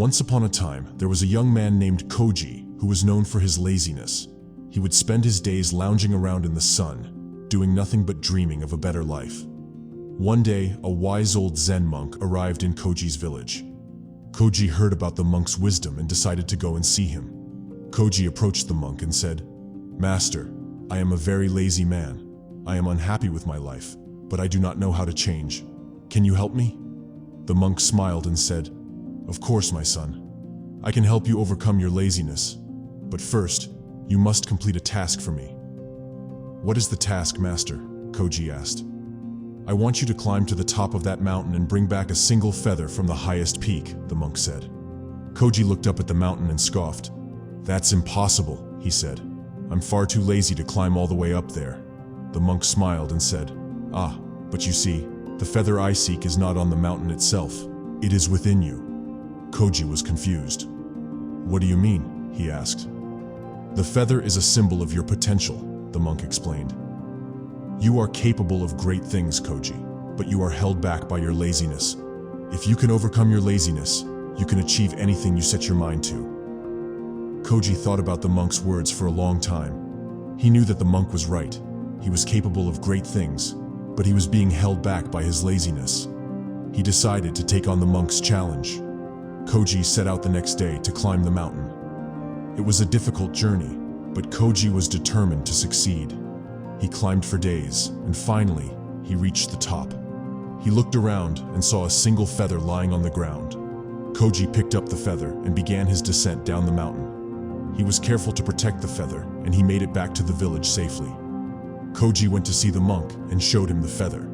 Once upon a time, there was a young man named Koji who was known for his laziness. He would spend his days lounging around in the sun, doing nothing but dreaming of a better life. One day, a wise old Zen monk arrived in Koji's village. Koji heard about the monk's wisdom and decided to go and see him. Koji approached the monk and said, "Master, I am a very lazy man. I am unhappy with my life, but I do not know how to change. Can you help me?" The monk smiled and said, "Of course, my son. I can help you overcome your laziness. But first, you must complete a task for me." "What is the task, master?" Koji asked. "I want you to climb to the top of that mountain and bring back a single feather from the highest peak," the monk said. Koji looked up at the mountain and scoffed. "That's impossible," he said. "I'm far too lazy to climb all the way up there." The monk smiled and said, "Ah, but you see, the feather I seek is not on the mountain itself. It is within you." Koji was confused. "What do you mean?" he asked. "The feather is a symbol of your potential," the monk explained. "You are capable of great things, Koji, but you are held back by your laziness. If you can overcome your laziness, you can achieve anything you set your mind to." Koji thought about the monk's words for a long time. He knew that the monk was right. He was capable of great things, but he was being held back by his laziness. He decided to take on the monk's challenge. Koji set out the next day to climb the mountain. It was a difficult journey, but Koji was determined to succeed. He climbed for days, and finally, he reached the top. He looked around and saw a single feather lying on the ground. Koji picked up the feather and began his descent down the mountain. He was careful to protect the feather, and he made it back to the village safely. Koji went to see the monk and showed him the feather.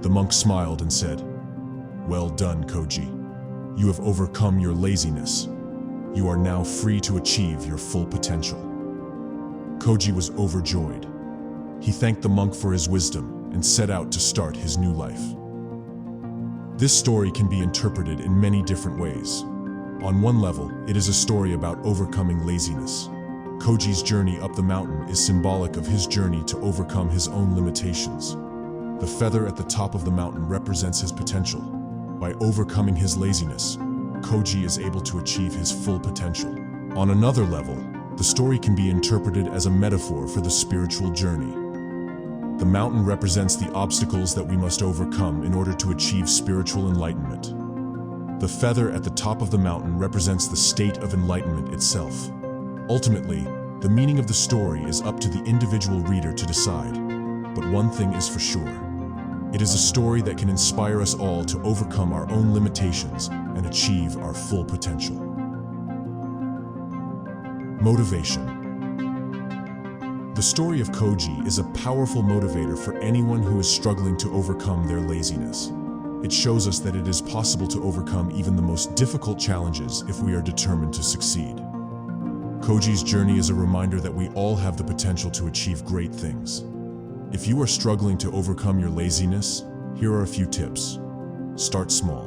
The monk smiled and said, "Well done, Koji. You have overcome your laziness. You are now free to achieve your full potential." Koji was overjoyed. He thanked the monk for his wisdom and set out to start his new life. This story can be interpreted in many different ways. On one level, it is a story about overcoming laziness. Koji's journey up the mountain is symbolic of his journey to overcome his own limitations. The feather at the top of the mountain represents his potential. By overcoming his laziness, Koji is able to achieve his full potential. On another level, the story can be interpreted as a metaphor for the spiritual journey. The mountain represents the obstacles that we must overcome in order to achieve spiritual enlightenment. The feather at the top of the mountain represents the state of enlightenment itself. Ultimately, the meaning of the story is up to the individual reader to decide. But one thing is for sure. It is a story that can inspire us all to overcome our own limitations and achieve our full potential. Motivation. The story of Koji is a powerful motivator for anyone who is struggling to overcome their laziness. It shows us that it is possible to overcome even the most difficult challenges if we are determined to succeed. Koji's journey is a reminder that we all have the potential to achieve great things. If you are struggling to overcome your laziness, here are a few tips. Start small.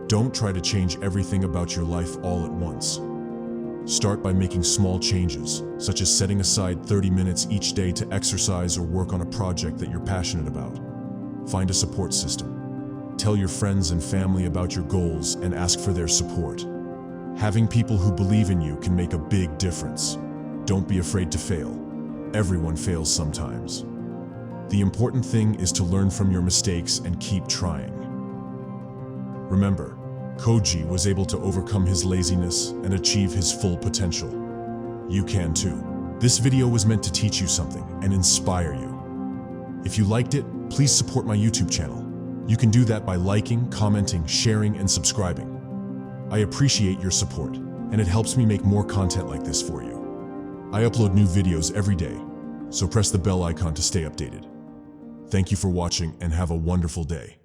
Don't try to change everything about your life all at once. Start by making small changes, such as setting aside 30 minutes each day to exercise or work on a project that you're passionate about. Find a support system. Tell your friends and family about your goals and ask for their support. Having people who believe in you can make a big difference. Don't be afraid to fail. Everyone fails sometimes. The important thing is to learn from your mistakes and keep trying. Remember, Koji was able to overcome his laziness and achieve his full potential. You can too. This video was meant to teach you something and inspire you. If you liked it, please support my YouTube channel. You can do that by liking, commenting, sharing, and subscribing. I appreciate your support, and it helps me make more content like this for you. I upload new videos every day, so press the bell icon to stay updated. Thank you for watching and have a wonderful day.